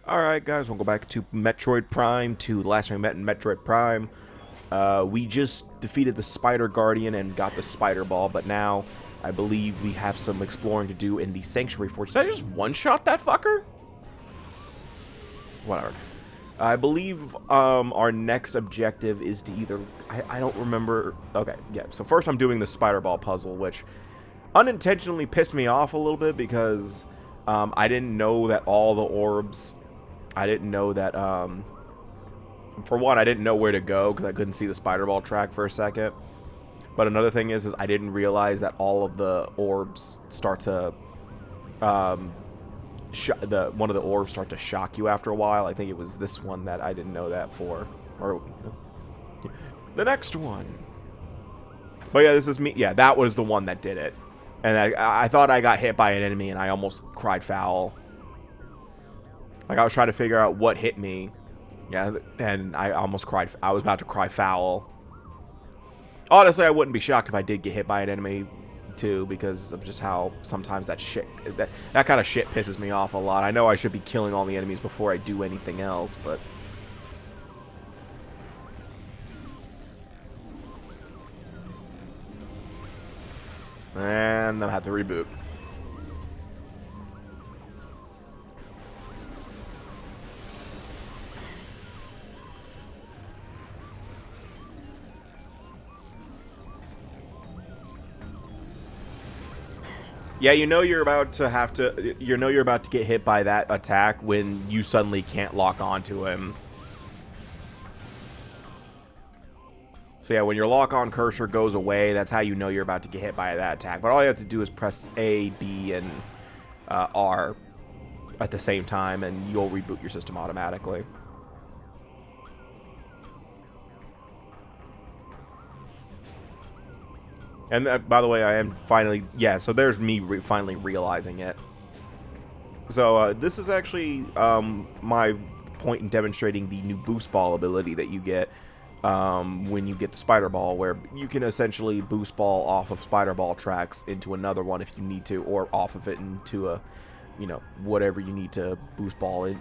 Alright guys, we'll go back to Metroid Prime, to the last time we met in Metroid Prime. We just defeated the Spider Guardian and got the Spider Ball, but now I believe we have some exploring to do in the Sanctuary Fortress. Did I just one-shot that fucker? Whatever. I believe our next objective is to either... I don't remember... Okay, yeah, so first I'm doing the Spider Ball puzzle, which unintentionally pissed me off a little bit because I didn't know that all the orbs... I didn't know that, for one, I didn't know where to go because I couldn't see the Spider Ball track for a second. But another thing is I didn't realize that all of the orbs start to, one of the orbs start to shock you after a while. I think it was this one that I didn't know that for. Or, the next one. But yeah, this is me. Yeah, that was the one that did it. And I thought I got hit by an enemy and I almost cried foul. Like, I was trying to figure out what hit me. Yeah, and I almost cried. I was about to cry foul. Honestly, I wouldn't be shocked if I did get hit by an enemy, too, because of just how sometimes that shit... That kind of shit pisses me off a lot. I know I should be killing all the enemies before I do anything else, but... And I'll have to reboot. Yeah, you know you're about to have to... You know you're about to get hit by that attack when you suddenly can't lock onto him. So yeah, when your lock-on cursor goes away, that's how you know you're about to get hit by that attack. But all you have to do is press A, B, and R at the same time, and you'll reboot your system automatically. And by the way, I am finally... Yeah, so there's me finally realizing it. So this is actually my point in demonstrating the new boost ball ability that you get when you get the Spider Ball, where you can essentially boost ball off of Spider Ball tracks into another one if you need to, or off of it into a, you know, whatever you need to boost ball in,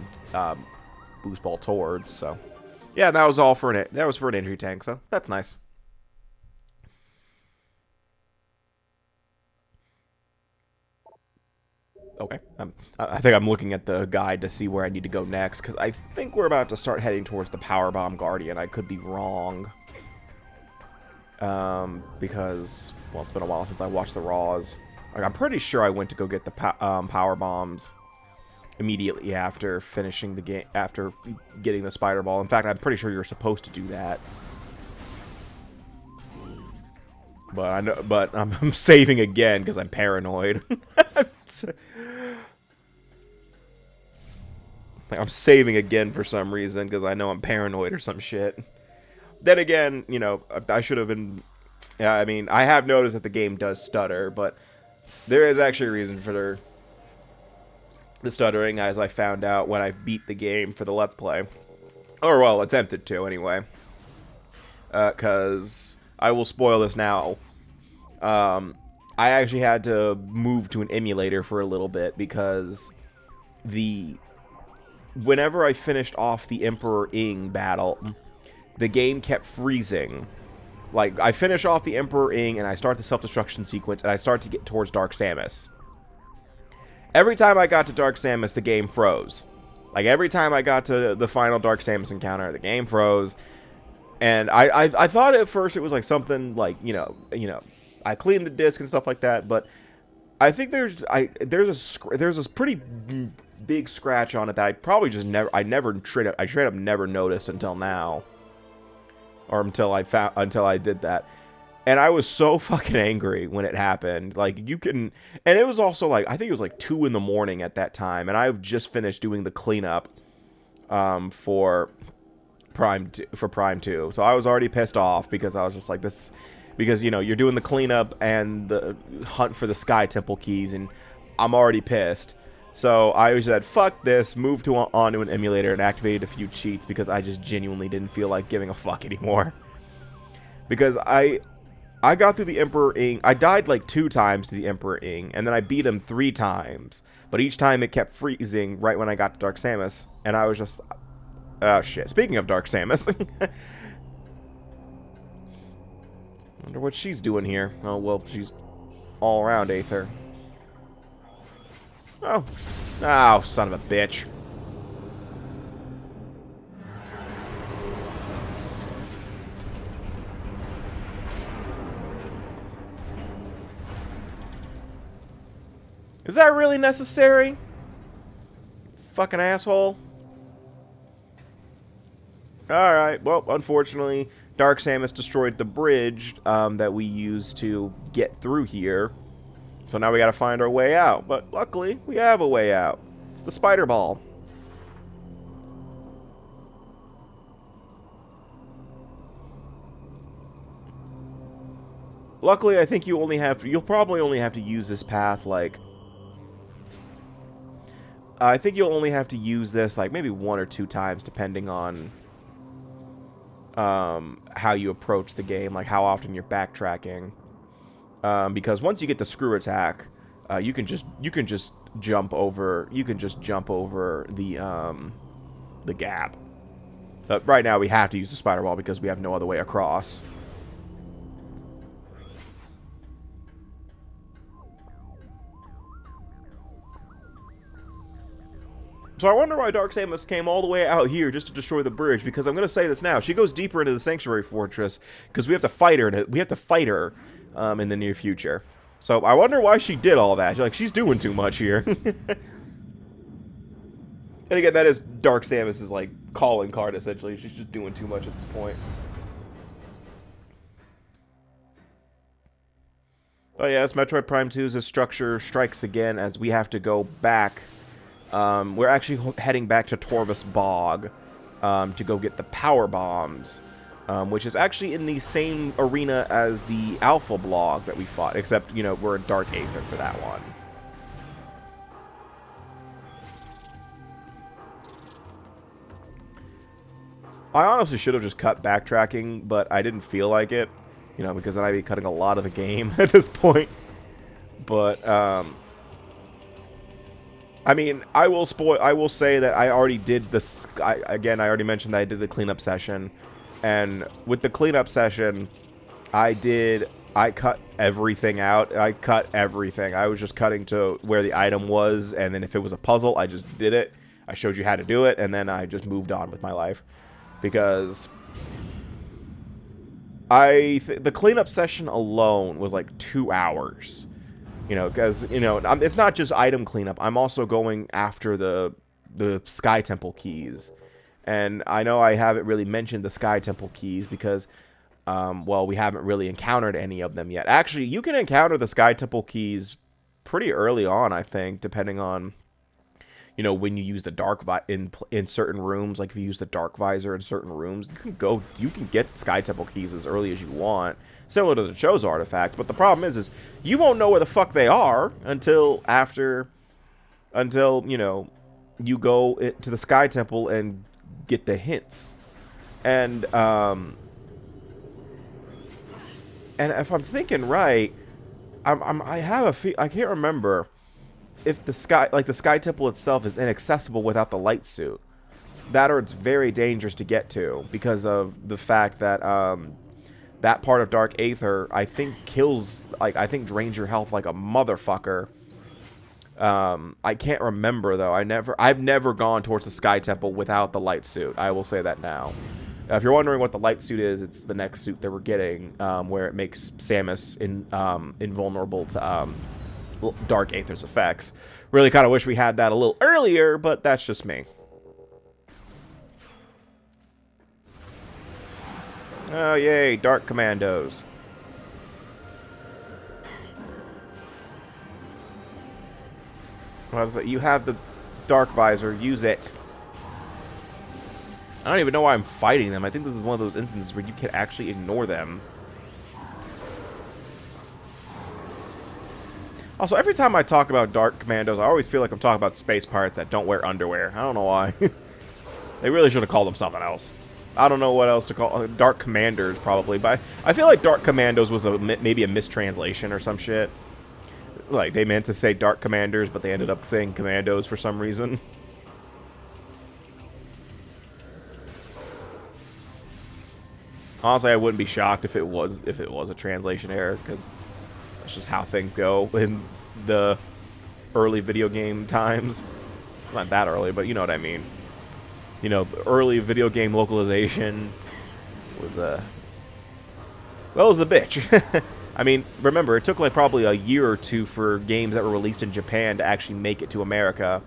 boost ball towards. So yeah, that was all for that was for an injury tank, so that's nice. Okay, I think I'm looking at the guide to see where I need to go next, because I think we're about to start heading towards the Powerbomb Guardian. I could be wrong. Because, well, it's been a while since I watched the Raws. Like, I'm pretty sure I went to go get the Power Bombs immediately after finishing the game, after getting the Spider Ball. In fact, I'm pretty sure you're supposed to do that. But I know, but I'm saving again because I'm paranoid. I'm saving again for some reason because I know I'm paranoid or some shit. Then again, you know, I should have been... Yeah, I mean, I have noticed that the game does stutter, but there is actually a reason for the stuttering, as I found out when I beat the game for the Let's Play. Or, well, attempted to, anyway. Because I will spoil this now. I actually had to move to an emulator for a little bit because whenever I finished off the Emperor Ing battle, the game kept freezing. Like, I finish off the Emperor Ing and I start the self-destruction sequence and I start to get towards Dark Samus. Every time I got to Dark Samus, the game froze. Like, every time I got to the final Dark Samus encounter, the game froze. And I thought at first it was like something like, you know, I cleaned the disc and stuff like that, but I think there's a pretty big scratch on it that I probably just straight up never noticed until now, or until I did that, and I was so fucking angry when it happened. Like, and it was also like, I think it was like 2 in the morning at that time, and I've just finished doing the cleanup for Prime 2, so I was already pissed off because I was just like, this. Because, you know, you're doing the cleanup and the hunt for the Sky Temple keys, and I'm already pissed. So I said, fuck this, moved onto an emulator and activated a few cheats because I just genuinely didn't feel like giving a fuck anymore. Because I I got through the Emperor Ing. I died like 2 times to the Emperor Ing, and then I beat him 3 times. But each time it kept freezing right when I got to Dark Samus, and I was just... Oh, shit. Speaking of Dark Samus... Wonder what she's doing here. Oh, well, she's all around Aether. Oh. Oh, son of a bitch. Is that really necessary? Fucking asshole. Alright, well, unfortunately, Dark Samus destroyed the bridge that we used to get through here. So now we gotta find our way out. But luckily, we have a way out. It's the spider ball. Luckily, I think you'll probably only have to use this path, like... I think you'll only have to use this, like, maybe 1 or 2 times, depending on... how you approach the game, like how often you're backtracking. Because once you get the screw attack, you can just jump over the gap. But right now we have to use the spider ball because we have no other way across. So I wonder why Dark Samus came all the way out here just to destroy the bridge, because I'm going to say this now. She goes deeper into the Sanctuary Fortress because we have to fight her in the near future. So I wonder why she did all that. Like, she's doing too much here. And again, that is Dark Samus's, like, calling card, essentially. She's just doing too much at this point. Oh yes, Metroid Prime 2's structure strikes again as we have to go back. We're actually heading back to Torvus Bog to go get the power bombs, which is actually in the same arena as the Alpha Blog that we fought, except, you know, we're in Dark Aether for that one. I honestly should have just cut backtracking, but I didn't feel like it, you know, because then I'd be cutting a lot of the game at this point. But, I mean, I will say that I already did this. I already mentioned that I did the cleanup session, and with the cleanup session, I cut everything out. I cut everything. I was just cutting to where the item was, and then if it was a puzzle, I just did it. I showed you how to do it, and then I just moved on with my life, because the cleanup session alone was like 2 hours. You know, because, you know, it's not just item cleanup. I'm also going after the Sky Temple keys. And I know I haven't really mentioned the Sky Temple keys because, well, we haven't really encountered any of them yet. Actually, you can encounter the Sky Temple keys pretty early on, I think, depending on, you know, when you use the dark in certain rooms. Like, if you use the dark visor in certain rooms, you can get Sky Temple keys as early as you want. Similar to the Cho's artifact, but the problem is you won't know where the fuck they are until, you know, you go to the Sky Temple and get the hints. And if I'm thinking right, I can't remember if the Sky Temple itself is inaccessible without the light suit. That, or it's very dangerous to get to because of the fact that that part of Dark Aether, I think, drains your health like a motherfucker. I can't remember, though. I've never gone towards the Sky Temple without the light suit. I will say that now. If you're wondering what the light suit is, it's the next suit that we're getting, where it makes Samus invulnerable to Dark Aether's effects. Really kind of wish we had that a little earlier, but that's just me. Oh, yay, Dark Commandos. What is it? You have the Dark Visor. Use it. I don't even know why I'm fighting them. I think this is one of those instances where you can actually ignore them. Also, every time I talk about Dark Commandos, I always feel like I'm talking about space pirates that don't wear underwear. I don't know why. They really should have called them something else. I don't know what else to call Dark Commanders, probably. But I feel like Dark Commandos was maybe a mistranslation or some shit. Like, they meant to say Dark Commanders, but they ended up saying Commandos for some reason. Honestly, I wouldn't be shocked if it was a translation error, because that's just how things go in the early video game times. Not that early, but you know what I mean. You know, early video game localization was well, it was a bitch. I mean, remember, it took like probably a year or two for games that were released in Japan to actually make it to America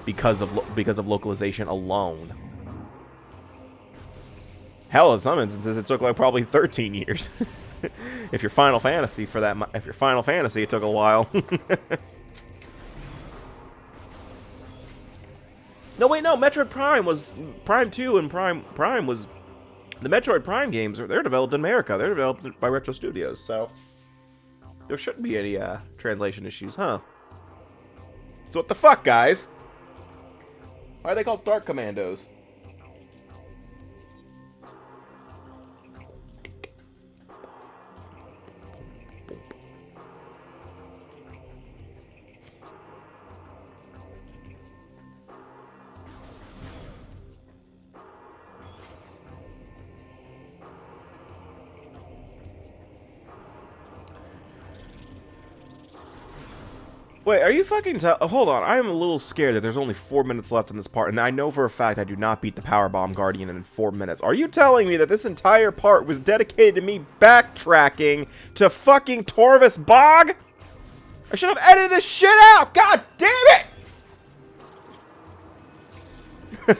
because of localization alone. Hell, in some instances, it took like probably 13 years. If you're Final Fantasy, it took a while. No, wait, no. Metroid Prime was Prime 2 and Prime was the Metroid Prime games. They're developed in America. They're developed by Retro Studios, so there shouldn't be any translation issues, huh? So what the fuck, guys? Why are they called Dark Commandos? Wait, are you fucking hold on, I am a little scared that there's only 4 minutes left in this part, and I know for a fact I do not beat the Powerbomb Guardian in 4 minutes. Are you telling me that this entire part was dedicated to me backtracking to fucking Torvus Bog? I should have edited this shit out! God damn it!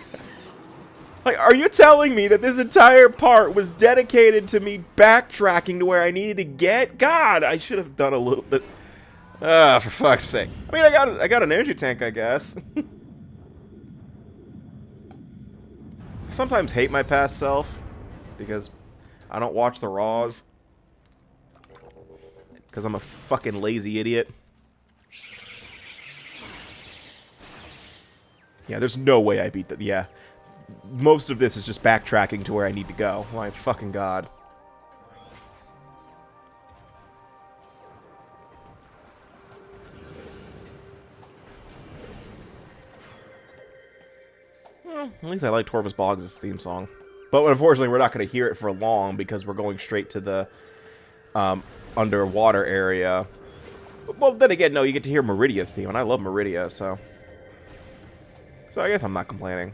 Like, are you telling me that this entire part was dedicated to me backtracking to where I needed to get? God, I should have done a little bit... for fuck's sake. I mean, I got an energy tank, I guess. I sometimes hate my past self because I don't watch the Raws. Because I'm a fucking lazy idiot. Yeah, there's no way I beat that. Yeah. Most of this is just backtracking to where I need to go. My fucking god. Well, at least I like Torvus Boggs' theme song. But unfortunately, we're not going to hear it for long because we're going straight to the underwater area. Well, then again, no, you get to hear Meridia's theme, and I love Meridia, so... So I guess I'm not complaining.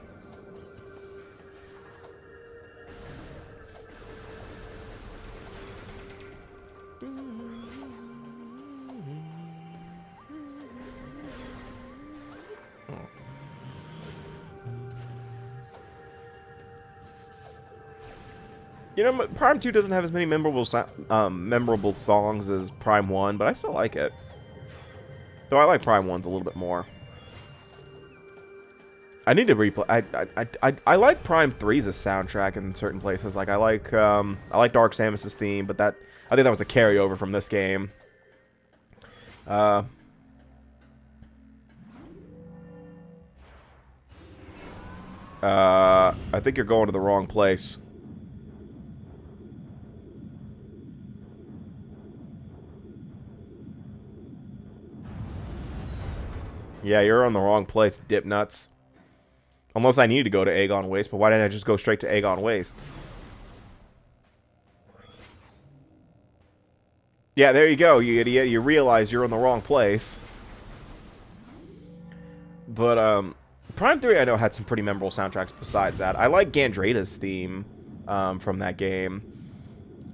You know, Prime 2 doesn't have as many memorable songs as Prime 1, but I still like it. Though I like Prime 1's a little bit more. I need to replay. I like Prime 3's soundtrack in certain places. Like I like Dark Samus's theme, but I think that was a carryover from this game. I think you're going to the wrong place. Yeah, you're on the wrong place, dip nuts. Unless I needed to go to Aegon Waste, but why didn't I just go straight to Aegon Wastes? Yeah, there you go, you idiot. You realize you're in the wrong place. But, Prime 3 I know had some pretty memorable soundtracks besides that. I like Gandrata's theme, from that game.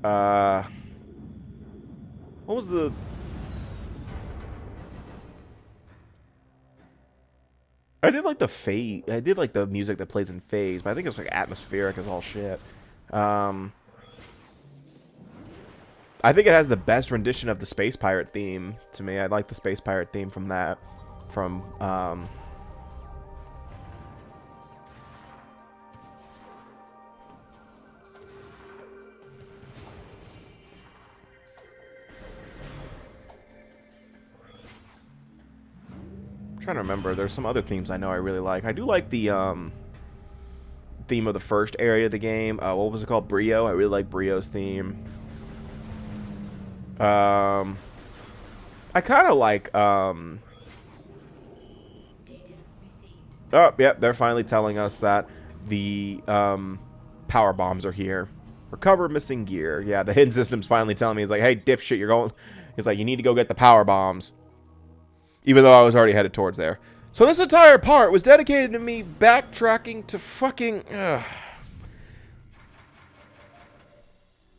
What was the... I did like the music that plays in Phase, but I think it's like atmospheric as all shit. I think it has the best rendition of the Space Pirate theme to me. I like the Space Pirate theme from that. I'm trying to remember. There's some other themes I know I really like. I do like the theme of the first area of the game. What was it called? Brio. I really like Brio's theme. I kind of like, oh, yep, they're finally telling us that the, power bombs are here. Recover missing gear. Yeah, the hidden system's finally telling me, it's like, hey, dipshit, you're going, it's like, you need to go get the power bombs. Even though I was already headed towards there. So this entire part was dedicated to me backtracking to fucking,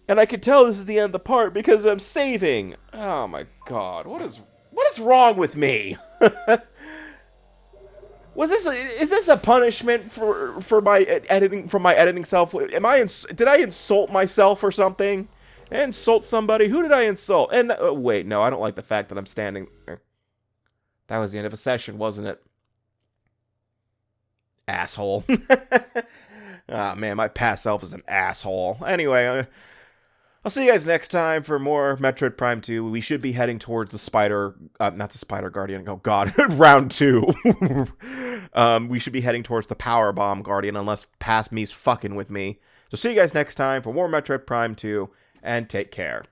and I could tell this is the end of the part because I'm saving. Oh my god, what is wrong with me? Is this a punishment for my editing self? Did I insult myself or something? Did I insult somebody? Who did I insult? And wait, no, I don't like the fact that I'm standing there. That was the end of a session, wasn't it? Asshole. Ah, man, my past self is an asshole. Anyway, I'll see you guys next time for more Metroid Prime 2. We should be heading towards the Spider... not the Spider Guardian. Oh, God. Round 2. We should be heading towards the Power Bomb Guardian, unless past me's fucking with me. So see you guys next time for more Metroid Prime 2, and take care.